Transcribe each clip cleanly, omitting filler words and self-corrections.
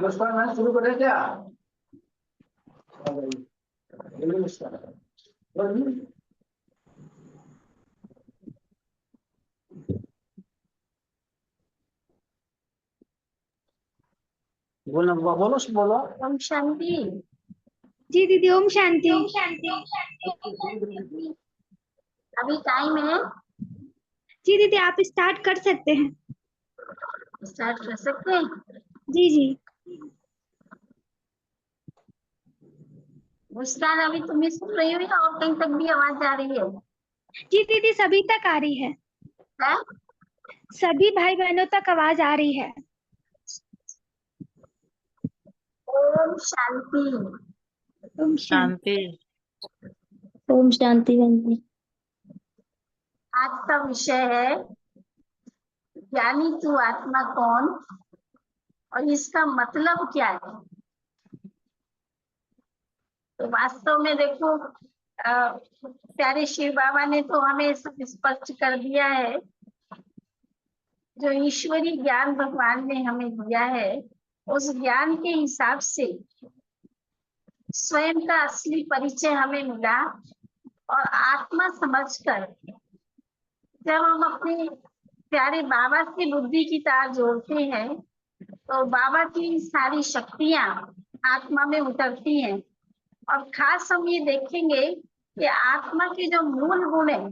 मुस्कान मैं शुरू करें क्या? मुस्कान बोलो बोलो बोलो। ओम शांति। जी दीदी, ओम शांति। अभी टाइम है, जी दीदी, आप स्टार्ट कर सकते हैं। स्टार्ट कर सकते हैं। जी जी। मुस्कान अभी तुम्हें सुन रही हो या और कहीं तक भी आवाज आ रही है? जी दीदी, सभी तक आ रही है। हैं? सभी भाई बहनों तक आवाज आ रही है। ओम शांति। ओम शांति। ओम शांति बहन जी। आज का विषय है ज्ञानी तू आत्मा कौन और इसका मतलब क्या है। तो वास्तव में देखो, प्यारे शिव बाबा ने तो हमें सब स्पष्ट कर दिया है। जो ईश्वरी ज्ञान भगवान ने हमें दिया है, उस ज्ञान के हिसाब से स्वयं का असली परिचय हमें मिला। और आत्मा समझकर जब हम अपने प्यारे बाबा से बुद्धि की तार जोड़ते हैं, तो बाबा की सारी शक्तियां आत्मा में उतरती हैं। और खास हम ये देखेंगे कि आत्मा के जो मूल गुण है,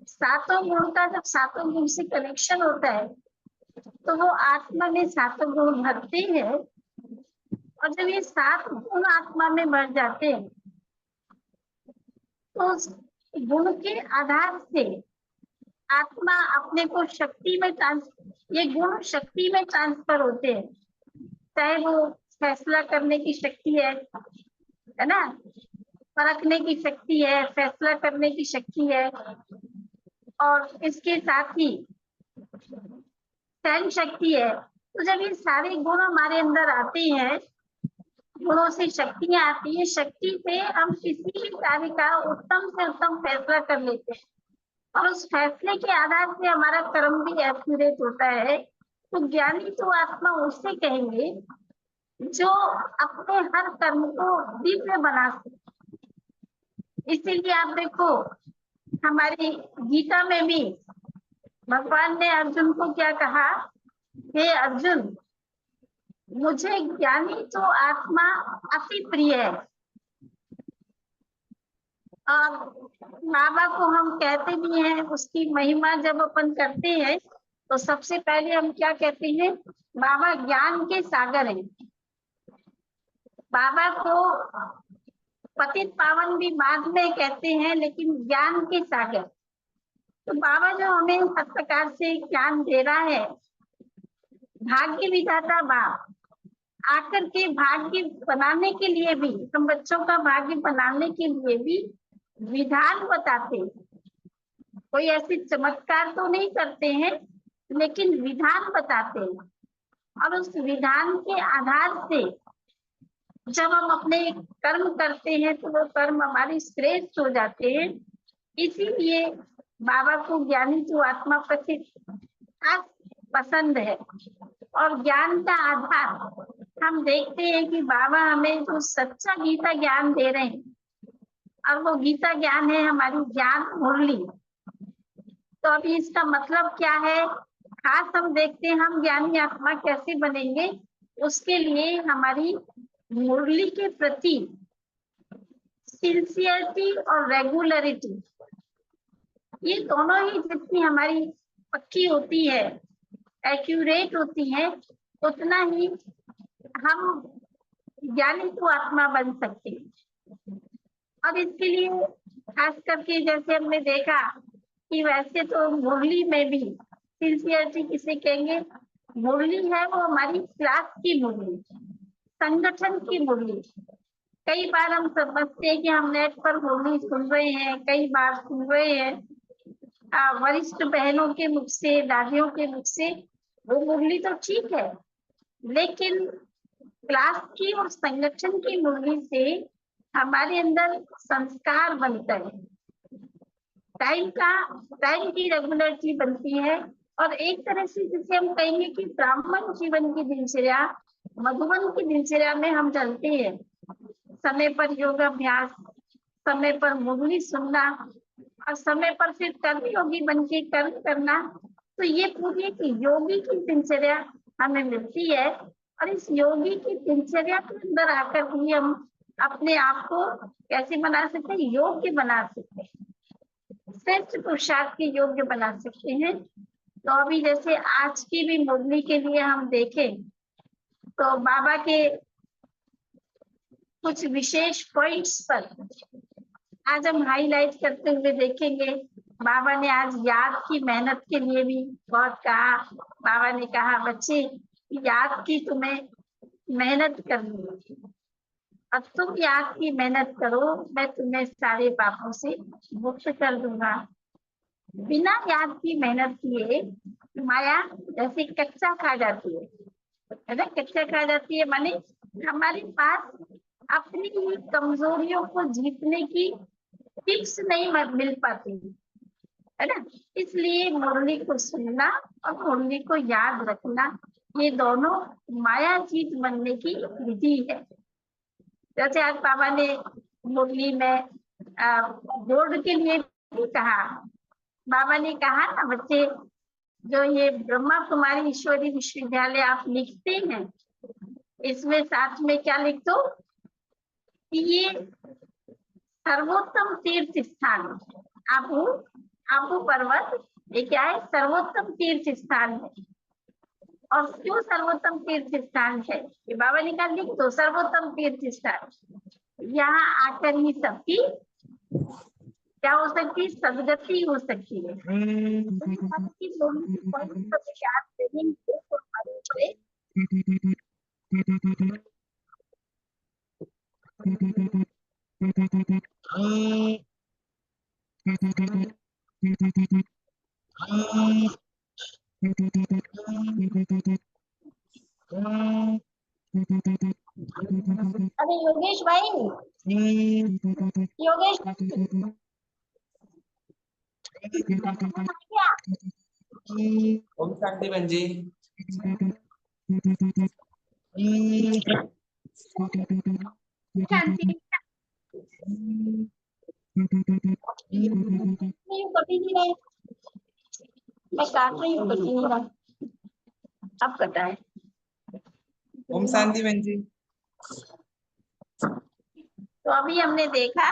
सातों गुण का जब सातों गुण से कनेक्शन होता है, तो वो आत्मा में सातों गुण भरते हैं। और जब ये सात गुण आत्मा में भर जाते हैं, तो उस गुण के आधार से आत्मा अपने को शक्ति में ये गुण शक्ति में ट्रांसफर होते हैं। चाहे वो फैसला करने की शक्ति है ना, परखने की शक्ति है, फैसला करने की शक्ति है, और इसके साथ ही सहन शक्ति है। तो जब ये सारे गुण हमारे अंदर आते हैं, गुणों से शक्तियां आती है, शक्ति से हम किसी भी कार्य का उत्तम से उत्तम फैसला कर लेते हैं। और उस फैसले के आधार से हमारा कर्म भी एक्यूरेट होता है। तो ज्ञानी तो आत्मा उससे कहेंगे जो अपने हर कर्म को दिव्य बना सके। इसीलिए आप देखो, हमारी गीता में भी भगवान ने अर्जुन को क्या कहा, हे अर्जुन, मुझे ज्ञानी तो आत्मा अति प्रिय है। और बाबा को हम कहते भी हैं, उसकी महिमा जब अपन करते हैं तो सबसे पहले हम क्या कहते हैं, बाबा ज्ञान के सागर हैं। बाबा को पतित पावन भी बाद में कहते हैं, लेकिन ज्ञान के सागर। तो बाबा जो हमें हर प्रकार से ज्ञान दे रहा है, भाग्य विधाता बाप आकर के भाग्य बनाने के लिए भी, हम बच्चों का भाग्य बनाने के लिए भी विधान बताते हैं। कोई ऐसे चमत्कार तो नहीं करते हैं, लेकिन विधान बताते हैं। और उस विधान के आधार से जब हम अपने कर्म करते हैं, तो वो कर्म हमारे श्रेष्ठ हो जाते हैं। इसीलिए बाबा को ज्ञानी तो आत्मा पसंद है। और ज्ञान का आधार हम देखते हैं कि बाबा हमें जो सच्चा गीता ज्ञान दे रहे हैं, और वो गीता ज्ञान है हमारी ज्ञान मुरली। तो अभी इसका मतलब क्या है, खास हम देखते हैं हम ज्ञानी आत्मा कैसे बनेंगे। उसके लिए हमारी मुरली के प्रति सिंसियरिटी और रेगुलरिटी, ये दोनों ही जितनी हमारी पक्की होती है, एक्यूरेट होती है, उतना ही हम ज्ञानी तो आत्मा बन सकते हैं। और इसके लिए खास करके जैसे हमने देखा कि वैसे तो मुरली में भी सिंसियरिटी किसे कहेंगे, मुरली है वो हमारी क्लास की मुरली, संगठन की मुरली। कई बार हम समझते हैं कि हम नेट पर मुरली सुन रहे हैं, कई बार सुन रहे हैं वरिष्ठ बहनों के मुख से, दादियों के मुख से, वो मुरली तो ठीक है, लेकिन क्लास की और संगठन की मुरली से हमारे अंदर संस्कार बनता है, टाइम की रेगुलरिटी बनती है। और एक तरह से जिसे हम कहेंगे कि ब्राह्मण जीवन की दिनचर्या मधुबन की दिनचर्या में हम चलते हैं, समय पर योगाभ्यास, समय पर मुरली सुनना और समय पर फिर कर्मयोगी बन के कर्म करना। तो ये पूरी एक योगी की दिनचर्या हमें मिलती है, और इस योगी की दिनचर्या के अंदर आकर भी हम अपने आप को कैसे बना सकते हैं, योग्य बना सकते हैं, श्रेष्ठ पुरुषार्थ के योग्य बना सकते हैं। तो अभी जैसे आज की भी मुरली के लिए हम देखें तो बाबा के कुछ विशेष पॉइंट्स पर आज हम हाईलाइट करते हुए देखेंगे। बाबा ने आज याद की मेहनत के लिए भी बहुत कहा। बाबा ने कहा बच्चे याद की तुम्हें मेहनत करनी है, अब तुम याद की मेहनत करो, मैं तुम्हें सारे पापों से मुक्त कर दूंगा। बिना याद की मेहनत किए माया जैसे कच्चा खा जाती है ना, कच्चा खा जाती है माने हमारे पास अपनी ही कमजोरियों को जीतने की टिप्स नहीं मिल पाती है ना। इसलिए मुरली को सुनना और मुरली को याद रखना, ये दोनों माया जीत बनने की विधि है। जैसे आज बाबा ने मुरली में बोर्ड के लिए भी कहा। बाबा ने कहा ना बच्चे, जो ये ब्रह्मा कुमारी ईश्वरी विश्वविद्यालय आप लिखते हैं, इसमें साथ में क्या लिख दो कि ये सर्वोत्तम तीर्थ स्थान आबू आबू पर्वत, ये क्या है, सर्वोत्तम तीर्थ स्थान है। और क्यों सर्वोत्तम तीर्थ स्थान है, ये बाबा ने कहा लिख दो, सर्वोत्तम तीर्थ स्थान, यहाँ आकर ही सबकी क्या हो सकती है, सदगति हो सकती है। सबकी याद करेंगे तो हमारे ऊपर अरे योगेश भाई, योगेश ओम शांति बहन जी। शांति। कटी नहीं रहे, मैं काट रही हूँ, कटी नहीं रहा, अब कटा है। ओम शांति बहन जी। तो अभी हमने देखा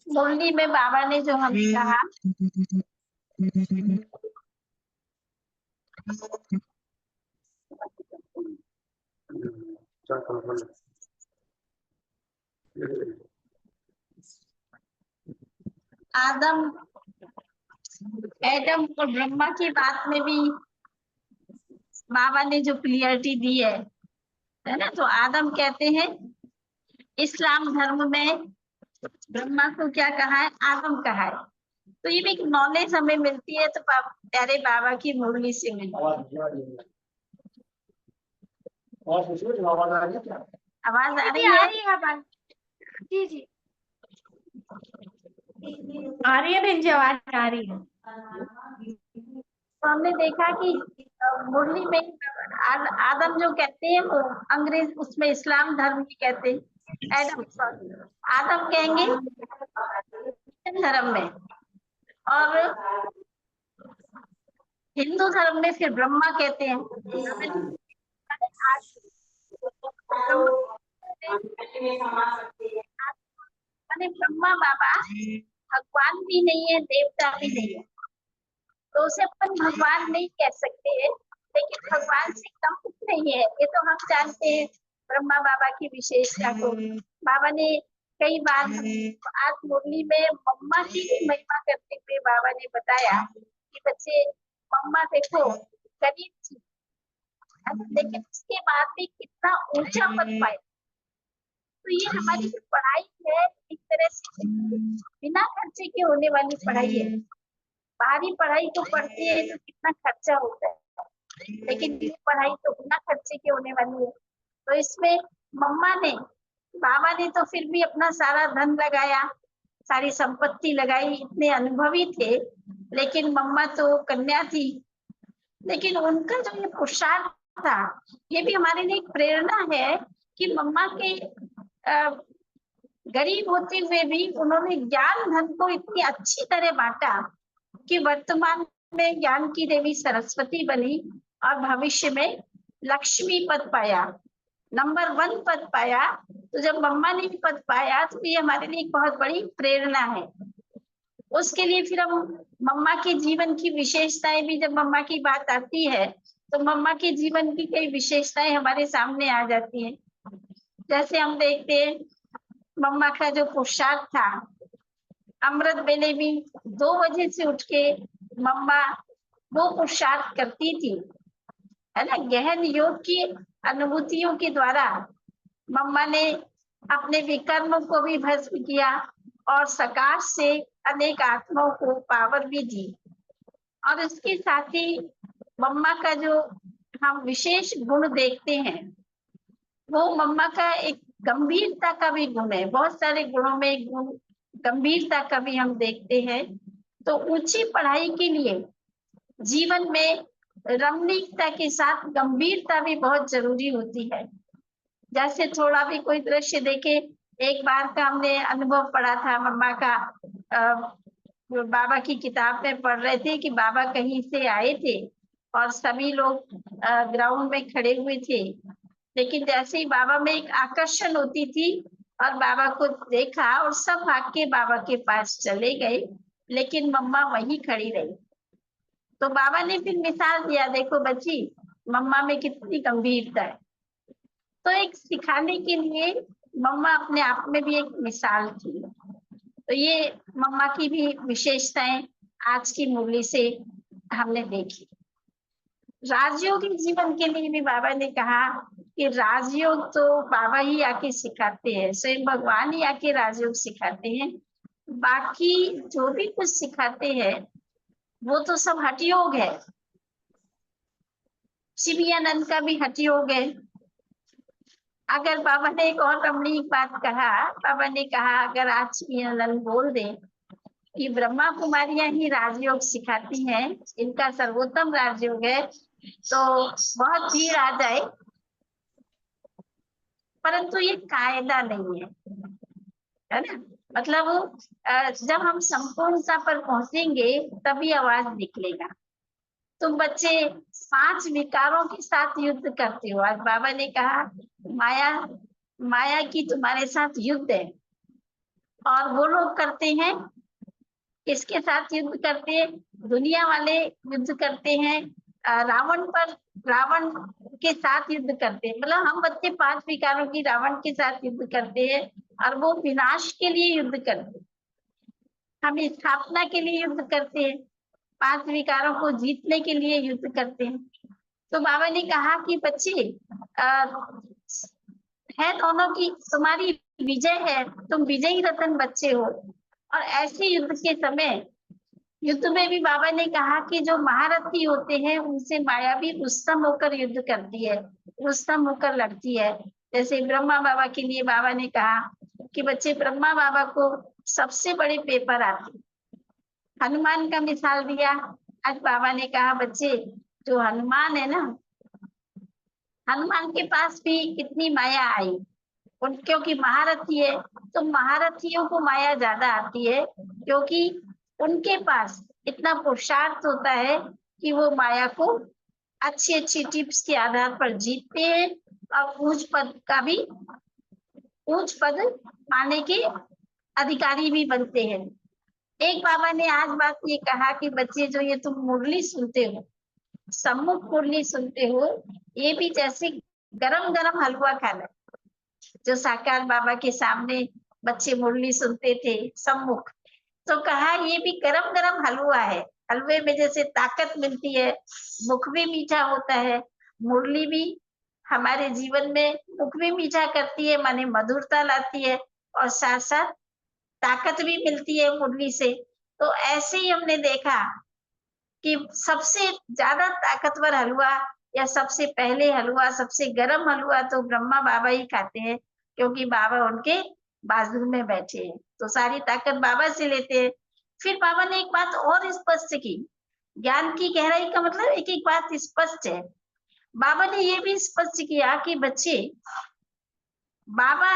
मुरली में बाबा ने जो हमें कहा, आदम एडम और ब्रह्मा की बात में भी बाबा ने जो क्लियरिटी दी है ना। तो आदम कहते हैं, इस्लाम धर्म में ब्रह्मा को क्या कहा है, आदम कहा है। तो ये भी एक नॉलेज हमें मिलती है, तो प्यारे बाबा की मुरली से मिलती है। आवाज आ रही है क्या? आवाज आ रही आ है? रही है आवाज। जी जी आ रही है बहन जी, आवाज आ रही है। तो हमने देखा कि मुरली में आदम जो कहते हैं वो अंग्रेज उसमें इस्लाम धर्म की कहते हैं, आदम कहेंगे धर्म में, और हिंदू धर्म में फिर ब्रह्मा कहते हैं। ब्रह्मा बाबा भगवान भी नहीं है, देवता भी नहीं है, तो उसे अपन भगवान नहीं कह सकते हैं, लेकिन भगवान से कम कुछ नहीं है, ये तो हम जानते हैं ब्रह्मा बाबा की विशेषता को। बाबा ने कई बार आज मुरली में मम्मा की महिमा करते हुए बाबा ने बताया कि बच्चे मम्मा देखो गरीब थी, लेकिन उसके बाद भी कितना ऊंचा पद पाया। तो ये हमारी जो पढ़ाई है एक तरह से बिना खर्चे के होने वाली पढ़ाई है। बाहरी पढ़ाई तो पढ़ते हैं तो कितना खर्चा होता है, लेकिन ये पढ़ाई तो बिना खर्चे के होने वाली है। तो इसमें मम्मा ने, बाबा ने तो फिर भी अपना सारा धन लगाया, सारी संपत्ति लगाई, इतने अनुभवी थे, लेकिन मम्मा तो कन्या थी, लेकिन उनका जो ये पुरुषार्थ था, ये भी हमारे लिए एक प्रेरणा है कि मम्मा के गरीब होते हुए भी उन्होंने ज्ञान धन को इतनी अच्छी तरह बांटा कि वर्तमान में ज्ञान की देवी सरस्वती बनी और भविष्य में लक्ष्मी पद पाया, नंबर 1 पद पाया। तो जब मम्मा ने पद पाया तो ये हमारे लिए एक बहुत बड़ी प्रेरणा है। उसके लिए फिर हम मम्मा के जीवन की विशेषताएं भी, जब मम्मा की बात आती है तो मम्मा के जीवन की कई विशेषताएं हमारे सामने आ जाती हैं। जैसे हम देखते हैं मम्मा का जो पोशाक था, अमृत वेले भी 2 बजे से उठ के मम्मा वो पोशाक करती थी, है ना। गहन योग की अनुभूतियों के द्वारा मम्मा ने अपने विकर्मों को भी भस्म किया और सकाश से अनेक आत्माओं को पावर भी दी। और इसके साथ ही मम्मा का जो हम विशेष गुण देखते हैं वो मम्मा का एक गंभीरता का भी गुण है। बहुत सारे गुणों में एक गुण गंभीरता का भी हम देखते हैं। तो ऊंची पढ़ाई के लिए जीवन में रमणीकता के साथ गंभीरता भी बहुत जरूरी होती है। जैसे थोड़ा भी कोई दृश्य देखे, एक बार का हमने अनुभव पढ़ा था मम्मा का, बाबा की किताब में पढ़ रहे थे कि बाबा कहीं से आए थे और सभी लोग ग्राउंड में खड़े हुए थे, लेकिन जैसे ही बाबा में एक आकर्षण होती थी और बाबा को देखा और सब भाग के बाबा के पास चले गए, लेकिन मम्मा वहीं खड़ी रही। तो बाबा ने फिर मिसाल दिया, देखो बच्ची मम्मा में कितनी गंभीरता है। तो एक सिखाने के लिए मम्मा अपने आप में भी एक मिसाल थी। तो ये मम्मा की भी विशेषताएं आज की मुरली से हमने देखी। राजयोगी जीवन के लिए भी बाबा ने कहा कि राजयोग तो बाबा ही आके सिखाते हैं, स्वयं भगवान ही आके राजयोग सिखाते हैं। बाकी जो भी कुछ सिखाते हैं वो तो सब हठयोग है। शिवयानंद का भी हठयोग है। अगर बाबा ने एक और रमणीक बात कहा, बाबा ने कहा अगर आज शिवयानंद बोल दे कि ब्रह्मा कुमारियां ही राजयोग सिखाती हैं, इनका सर्वोत्तम राजयोग है, तो बहुत भीड़ आ जाए, परंतु ये कायदा नहीं है ना। मतलब जब हम संपूर्णता पर पहुंचेंगे तभी आवाज निकलेगा। तुम बच्चे 5 विकारों के साथ युद्ध करते हो। आज बाबा ने कहा माया की तुम्हारे साथ युद्ध है, और वो लोग करते हैं, किसके साथ युद्ध करते हैं? दुनिया वाले युद्ध करते हैं रावण के साथ युद्ध करते हैं। मतलब हम बच्चे 5 विकारों की रावण के साथ युद्ध करते हैं और वो विनाश के लिए युद्ध करते हैं, हम स्थापना के लिए युद्ध करते हैं, 5 विकारों को जीतने के लिए युद्ध करते हैं। तो बाबा ने कहा कि बच्चे है दोनों की तुम्हारी विजय है, तुम विजयी रतन बच्चे हो। और ऐसे युद्ध के समय, युद्ध में भी बाबा ने कहा कि जो महारथी होते हैं उनसे माया भी रुस्तम होकर युद्ध करती है, रुस्तम होकर लड़ती है। जैसे ब्रह्मा बाबा के लिए बाबा ने कहा कि बच्चे ब्रह्मा बाबा को सबसे बड़े पेपर आते। हनुमान का मिसाल दिया। आज बाबा ने कहा बच्चे जो हनुमान है ना, हनुमान के पास भी कितनी माया आई, क्योंकि महारथी है, तो महारथियों को माया ज्यादा आती है, क्योंकि उनके पास इतना पुरुषार्थ होता है कि वो माया को अच्छी अच्छी टिप्स के आधार पर जीतते हैं और उच्च पद पाने के अधिकारी भी बनते हैं। एक बाबा ने आज बात ये कहा कि बच्चे जो ये तुम मुरली सुनते हो, सम्मुख मुरली सुनते हो, ये भी जैसे गरम गरम हलवा खाना, जो साकार बाबा के सामने बच्चे मुरली सुनते थे सम्मुख, तो कहा ये भी गरम गरम हलवा है। हलवे में जैसे ताकत मिलती है, मुख भी मीठा होता है, मुरली भी हमारे जीवन में मुख भी मीठा करती है, माने मधुरता लाती है, और साथ साथ ताकत भी मिलती है मुरली से। तो ऐसे ही हमने देखा कि सबसे ज्यादा ताकतवर हलवा या सबसे पहले हलवा, सबसे गर्म हलवा तो ब्रह्मा बाबा ही खाते हैं, क्योंकि बाबा उनके बाजू में बैठे हैं, तो सारी ताकत बाबा से लेते हैं। फिर बाबा ने एक बात और स्पष्ट की, ज्ञान की गहराई का मतलब एक एक बात स्पष्ट है। बाबा ने ये भी स्पष्ट किया कि बच्चे बाबा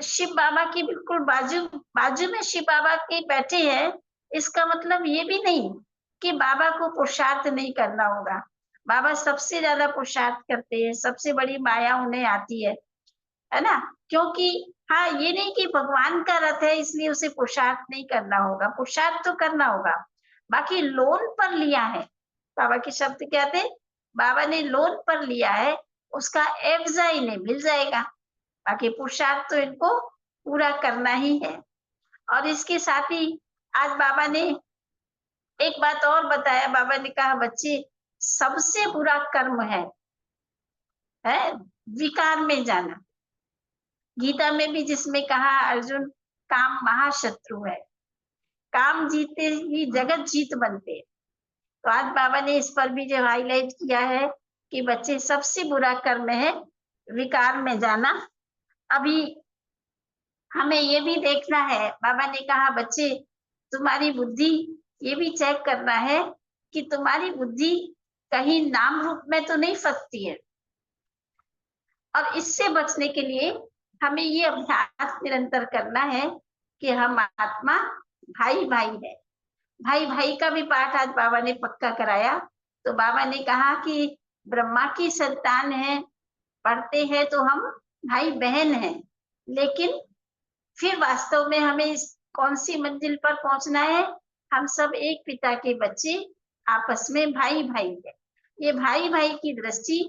शिव बाबा की बिल्कुल बाजू बाजू में शिव बाबा के बैठे हैं, इसका मतलब ये भी नहीं कि बाबा को पुरुषार्थ नहीं करना होगा। बाबा सबसे ज्यादा पुरुषार्थ करते हैं, सबसे बड़ी माया उन्हें आती है ना। क्योंकि हाँ, ये नहीं कि भगवान का रथ है इसलिए उसे पुरुषार्थ नहीं करना होगा, पुरुषार्थ तो करना होगा। बाकी लोन पर लिया है, बाबा के शब्द क्या थे, बाबा ने लोन पर लिया है, उसका एवजा इन्हें मिल जाएगा। बाकी पुरुषार्थ तो इनको पूरा करना ही है। और इसके साथ ही आज बाबा ने एक बात और बताया। बाबा ने कहा बच्चे सबसे बुरा कर्म है विकार में जाना। गीता में भी जिसमें कहा अर्जुन काम महाशत्रु है, काम जीते ही जगत जीत बनते। तो आज बाबा ने इस पर भी जो हाईलाइट किया है कि बच्चे सबसे बुरा कर्म है विकार में जाना। अभी हमें ये भी देखना है, बाबा ने कहा बच्चे तुम्हारी बुद्धि ये भी चेक करना है कि तुम्हारी बुद्धि कहीं नाम रूप में तो नहीं फंसती है। और इससे बचने के लिए हमें ये अभ्यास निरंतर करना है कि हम आत्मा भाई भाई है। भाई भाई का भी पाठ आज बाबा ने पक्का कराया। तो बाबा ने कहा कि ब्रह्मा की संतान है, पढ़ते हैं तो हम भाई बहन हैं, लेकिन फिर वास्तव में हमें इस कौन सी मंजिल पर पहुंचना है, हम सब एक पिता के बच्चे आपस में भाई भाई है। ये भाई भाई की दृष्टि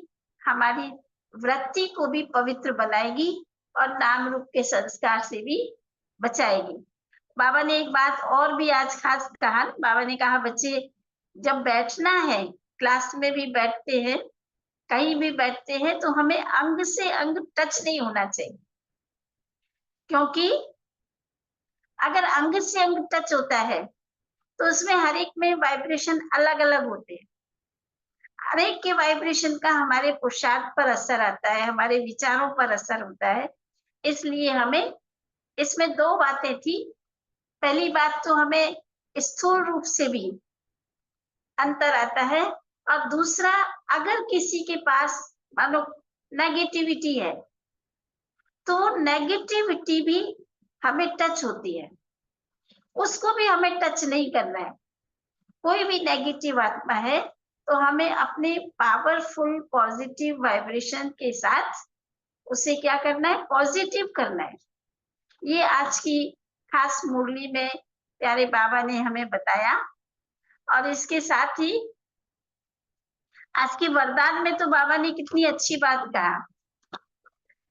हमारी वृत्ति को भी पवित्र बनाएगी और नाम रूप के संस्कार से भी बचाएगी। बाबा ने एक बात और भी आज खास कहा। बाबा ने कहा बच्चे जब बैठना है, क्लास में भी बैठते हैं, कहीं भी बैठते हैं, तो हमें अंग से अंग टच नहीं होना चाहिए। क्योंकि अगर अंग से अंग टच होता है तो उसमें हर एक में वाइब्रेशन अलग अलग होते हैं। हर एक के वाइब्रेशन का हमारे पुरुषार्थ पर असर आता है, हमारे विचारों पर असर होता है। इसलिए हमें इसमें दो बातें थी। पहली बात तो हमें स्थूल रूप से भी अंतर आता है, और दूसरा अगर किसी के पास मानो नेगेटिविटी है तो नेगेटिविटी भी हमें टच होती है, उसको भी हमें टच नहीं करना है। कोई भी नेगेटिव आत्मा है तो हमें अपने पावरफुल पॉजिटिव वाइब्रेशन के साथ उसे क्या करना है, पॉजिटिव करना है। ये आज की खास मुरली में प्यारे बाबा ने हमें बताया। और इसके साथ ही आज के वरदान में तो बाबा ने कितनी अच्छी बात कहा।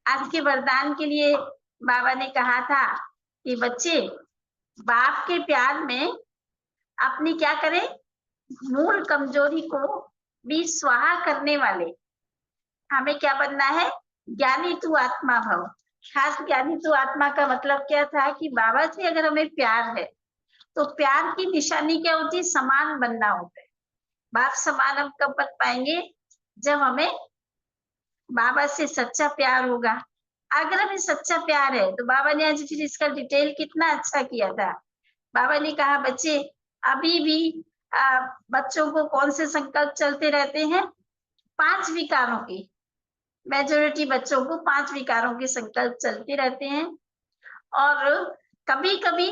आज के वरदान के लिए बाबा ने कहा था कि बच्चे बाप के प्यार में अपनी क्या करें, मूल कमजोरी को भी स्वाहा करने वाले हमें क्या बनना है, ज्ञानी तू आत्मा भव। खास ज्ञानी तू आत्मा का मतलब क्या था कि बाबा से अगर हमें प्यार है तो प्यार की निशानी क्या होती है, समान बनना होता है। बाप समान हम कब बन पाएंगे, जब हमें बाबा से सच्चा प्यार होगा। अगर हमें सच्चा प्यार है तो बाबा ने आज फिर इसका डिटेल कितना अच्छा किया था। बाबा ने कहा बच्चे अभी भी बच्चों को कौन से संकल्प चलते रहते हैं, 5 विकारों के। मेजोरिटी बच्चों को 5 विकारों के संकल्प चलते रहते हैं। और कभी कभी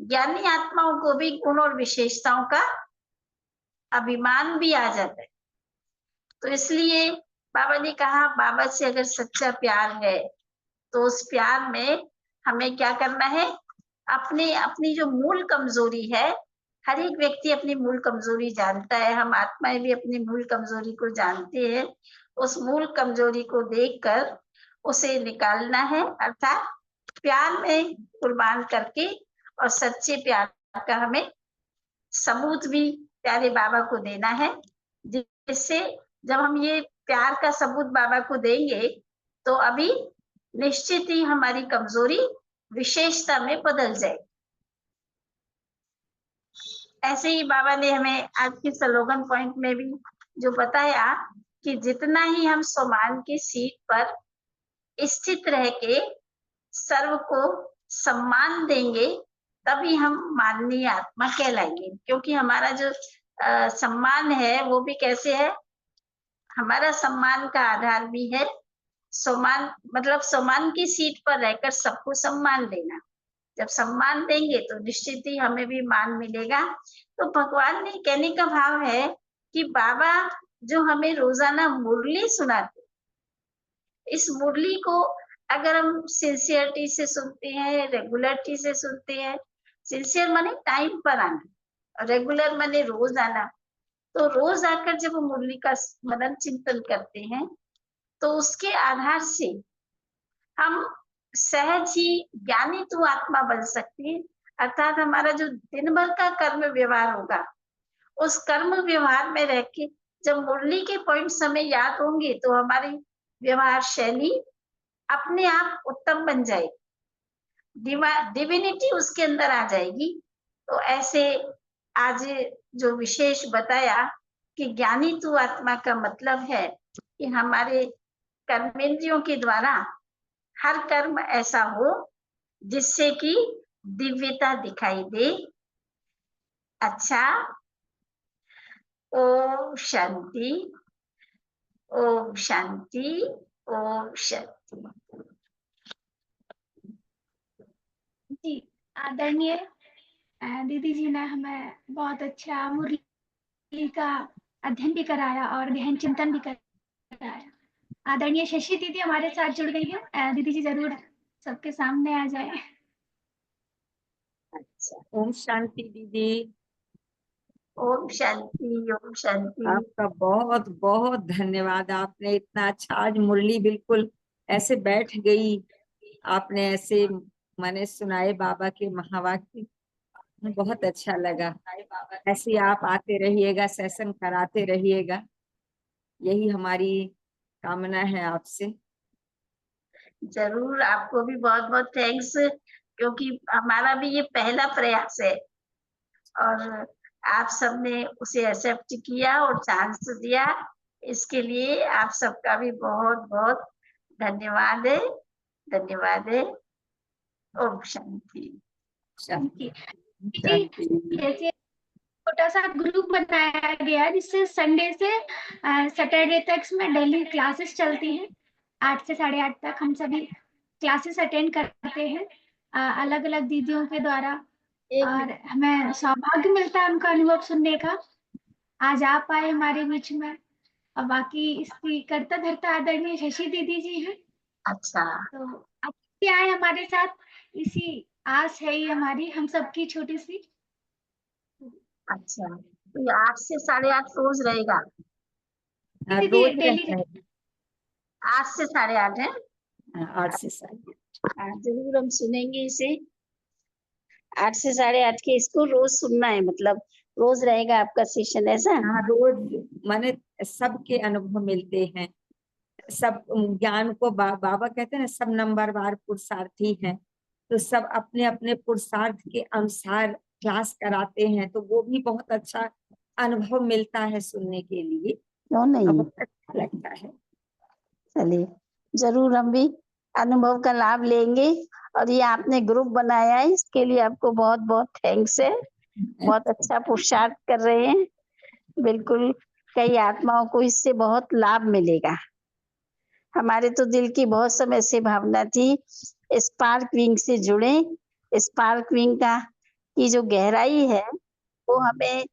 ज्ञानी आत्माओं को भी गुण और विशेषताओं का अभिमान भी आ जाता है। तो इसलिए बाबा ने कहा बाबा से अगर सच्चा प्यार है तो उस प्यार में हमें क्या करना है, अपनी जो मूल कमजोरी है, हर एक व्यक्ति अपनी मूल कमजोरी जानता है, हम आत्माएं भी अपनी मूल कमजोरी को जानते हैं। उस मूल कमजोरी को देखकर उसे निकालना है, अर्थात प्यार में कुर्बान करके, और सच्चे प्यार का हमें सबूत भी प्यारे बाबा को देना है। जिससे जब हम ये प्यार का सबूत बाबा को देंगे तो अभी निश्चित ही हमारी कमजोरी विशेषता में बदल जाएगी। ऐसे ही बाबा ने हमें आज के स्लोगन पॉइंट में भी जो बताया कि जितना ही हम सम्मान की सीट पर स्थित रह के सर्व को सम्मान देंगे तभी हम माननीय आत्मा कहलाएंगे। क्योंकि हमारा जो सम्मान है वो भी कैसे है, हमारा सम्मान का आधार भी है। सम्मान मतलब सम्मान की सीट पर रहकर सबको सम्मान देना। जब सम्मान देंगे तो निश्चित ही हमें भी मान मिलेगा। तो भगवान ने कहने का भाव है कि बाबा जो हमें रोजाना मुरली सुनाते, इस मुरली को अगर हम सिंसियरिटी से सुनते हैं, रेगुलरिटी से सुनते हैं, सिंसियर माने टाइम पर आना, रेगुलर माने रोज आना, तो रोज आकर जब हम मुरली का मनन चिंतन करते हैं तो उसके आधार से हम सहज ही ज्ञानी तू आत्मा बन सकते हैं। अर्थात हमारा जो दिन भर का कर्म व्यवहार होगा, उस कर्म व्यवहार में रह के जब मुरली के पॉइंट्स हमें याद होंगे तो हमारी व्यवहार शैली अपने आप उत्तम बन जाएगी, डिविनिटी उसके अंदर आ जाएगी। तो ऐसे आज जो विशेष बताया कि ज्ञानी तू आत्मा का मतलब है कि हमारे कर्मेंद्रियों के द्वारा हर कर्म ऐसा हो जिससे कि दिव्यता दिखाई दे। अच्छा, ओम शांति, ओम शांति, ओम शांति। जी, आदरणीय दीदी जी ने हमें बहुत अच्छा मुरली का अध्ययन भी कराया और गहन चिंतन भी कराया। आदरणीय शशि दीदी हमारे साथ जुड़ गई है। दीदी जी जरूर सबके सामने आ जाए। अच्छा, ओम शांति दीदी। ओम शांति, ओम शांति। आपका बहुत बहुत धन्यवाद। आपने इतना अच्छा आज मुरली बिल्कुल ऐसे बैठ गई। आपने ऐसे मैंने सुनाए बाबा के महावाक्य, बहुत अच्छा लगा। ऐसे आप आते रहिएगा, सेशन कराते रहिएगा, यही हमारी कामना है आपसे। जरूर, आपको भी बहुत बहुत थैंक्स, क्योंकि हमारा भी ये पहला प्रयास है और आप सबने उसे एक्सेप्ट किया और चांस दिया, इसके लिए आप सबका भी बहुत बहुत धन्यवाद है। धन्यवाद है। ओम शांति। शांति जी, शांति। जैसे छोटा सा ग्रुप बनाया गया है जिससे संडे से सैटरडे तक में डेली क्लासेस चलती हैं। 8 से 8:30 तक हम सभी क्लासेस अटेंड करते हैं अलग अलग दीदियों के द्वारा, और हमें सौभाग्य मिलता है उनका अनुभव सुनने का। आज आप आए हमारे बीच में, और बाकी इसकी करता धरता आदरणीय शशि दीदी जी हैं। अच्छा, तो आप भी आए हमारे साथ, इसी आस है ये हमारी हम सबकी छोटी सी। अच्छा, तो ये 8 से 8:30 रोज रहेगा? दीदी रोज डेली रहता है। 8 से 8:30 है? 8 से 7। हाँ, जरूर हम सुनेंगे इसे। 8 से 8:30 के इसको रोज सुनना है, मतलब रोज रहेगा आपका सेशन, ऐसा? हाँ, रोज माने सबके अनुभव मिलते हैं। सब ज्ञान को बाबा कहते हैं ना, सब नंबरवार पुरुषार्थी हैं, तो सब अपने अपने पुरुषार्थ के अनुसार क्लास कराते हैं, तो वो भी बहुत अच्छा अनुभव मिलता है सुनने के लिए, क्यों और नहीं? बहुत अच्छा लगता है। चलिए, जरूर हम भी अनुभव का लाभ लेंगे। और ये आपने ग्रुप बनाया है, इसके लिए आपको बहुत बहुत थैंक्स है। बहुत अच्छा पुरुषार्थ कर रहे हैं। बिल्कुल, कई आत्माओं को इससे बहुत लाभ मिलेगा। हमारे तो दिल की बहुत समय से भावना थी स्पार्क विंग से जुड़े। स्पार्क विंग का की जो गहराई है वो हमें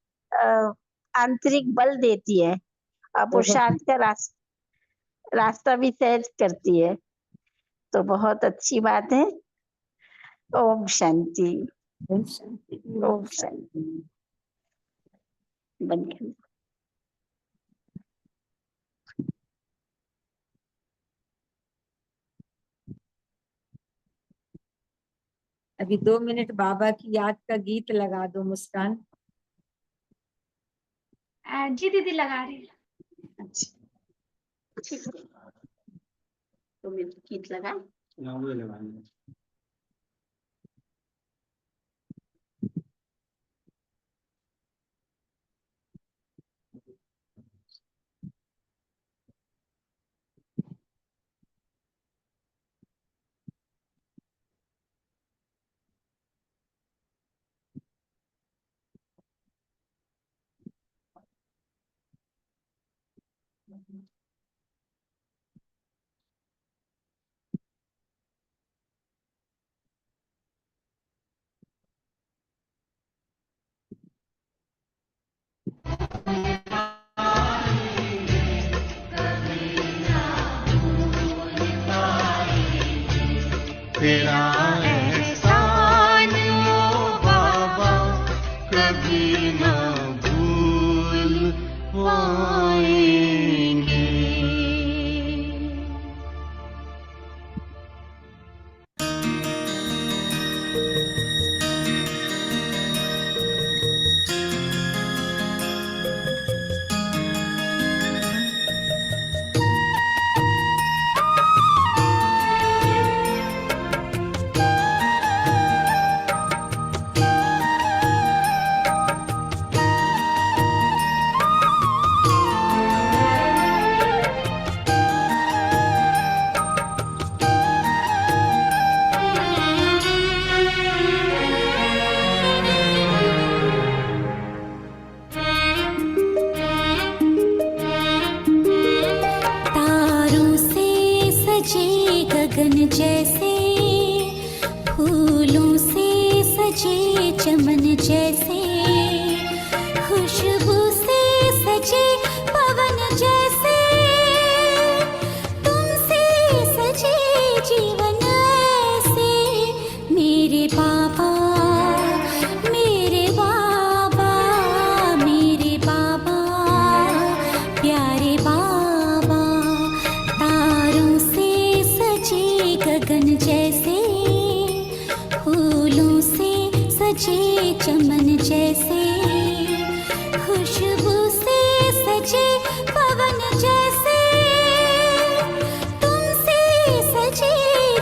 आंतरिक बल देती है और पुरुषार्थ का रास्ता भी सहज करती है। तो बहुत अच्छी बात है। ओम शांति, ओम शांति। ओम शांति। बंद कर। अभी 2 मिनट बाबा की याद का गीत लगा दो मुस्कान। जी दीदी लगा रही है। अच्छा, ठीक है, तो मैं गीत लगाए। तेरा एहसान ओ बाबा कभी ना भूल पाएंगे। तारों से सजे गगन जैसे, फूलों से सजे चमन जैसे, खुशबू से सजे पवन जैसे, तुमसे सजे जीवन ऐसे। मेरे बाबा, मेरे बाबा, मेरे बाबा, प्यारे बाबा। तारों से सजे गगन जैसे, फूलों से सजे चमन जैसे, खुशबू से सजे पवन जैसे, तुमसे सजे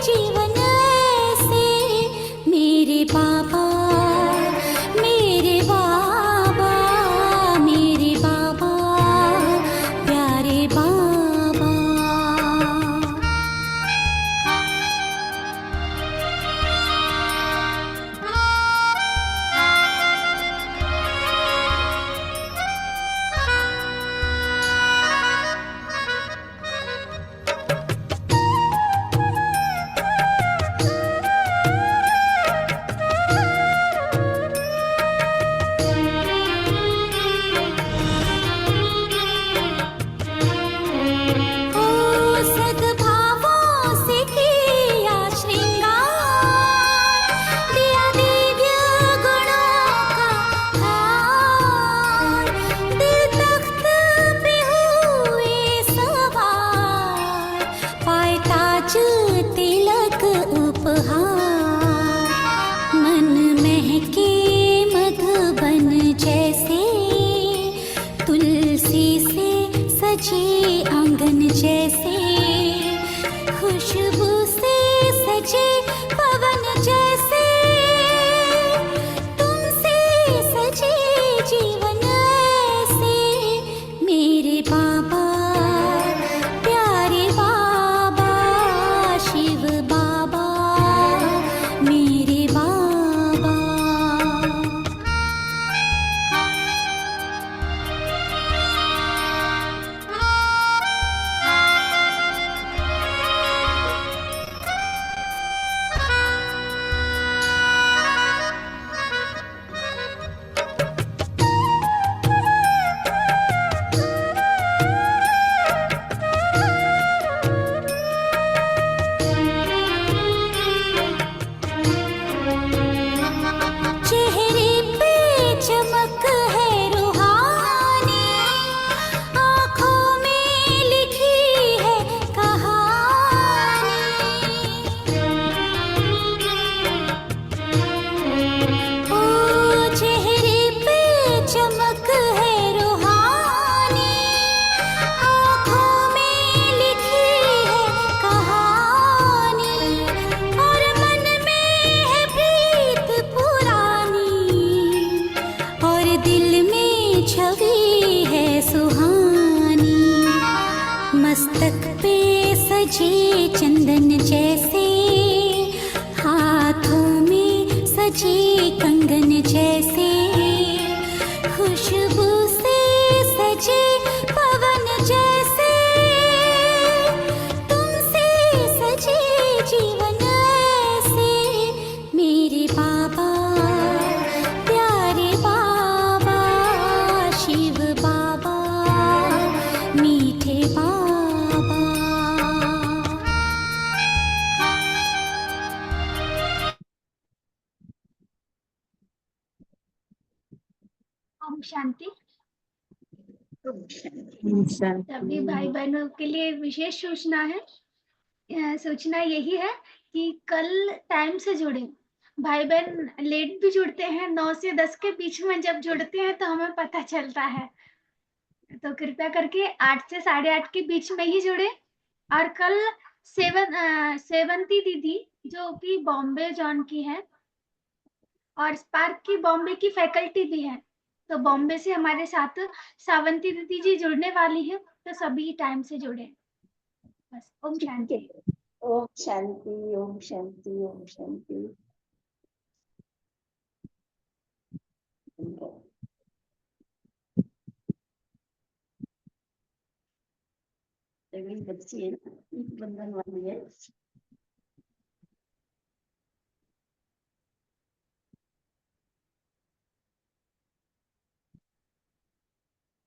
जीवन ऐसे। मेरे बाबा, मेरे बाबा, मेरे बाबा, प्यारे बाबा। ओ सद्भावों से किया श्रृंगार, दिया दिव्य गुणों का हार, दिल तख्त पे हुए सवार, पाए ताज तिलक उपहार, मन महके मधुबन जैसे, तुलसी से सजे आंगन जैसे, खुशबू से सजे पवन जैसे, तुमसे सजे जीवन ऐसे। मेरे बाबा, प्यारे बाबा, शिव बाबा, मेरे बाबा। चेहरे पे चमक है रूहानी, आँखों में लिखी है कहानी। ओ चेहरे पे चमक है रूहानी, आँखों में लिखी है कहानी, और मन में है प्रीत पुरानी, और दिल में छवि है सुहानी। मस्तक पे सजे चंदन जैसे, हाथों में सजे कंगन जैसे, खुशबू से सजे पवन जैसे, ओम शांति। ओम शांति। ओम सभी भाई शांति। बहनों के लिए विशेष सूचना है। सूचना यही है कि कल टाइम से जुड़े। भाई बहन लेट भी जुड़ते हैं, 9 से 10 के बीच में जब जुड़ते हैं तो हमें पता चलता है। तो कृपया करके 8 से 8:30 के बीच में ही जुड़े। और कल सेवंती दीदी जो कि बॉम्बे जॉन की है और स्पार्क की बॉम्बे की फैकल्टी भी है, तो बॉम्बे से हमारे साथ सावंती दीदी जी जुड़ने वाली है, तो सभी टाइम से जुड़े। बस ओम शांति। ओम शांति। ओम शांति। ओम शांति। बच्ची है ना, बंधन वाली है।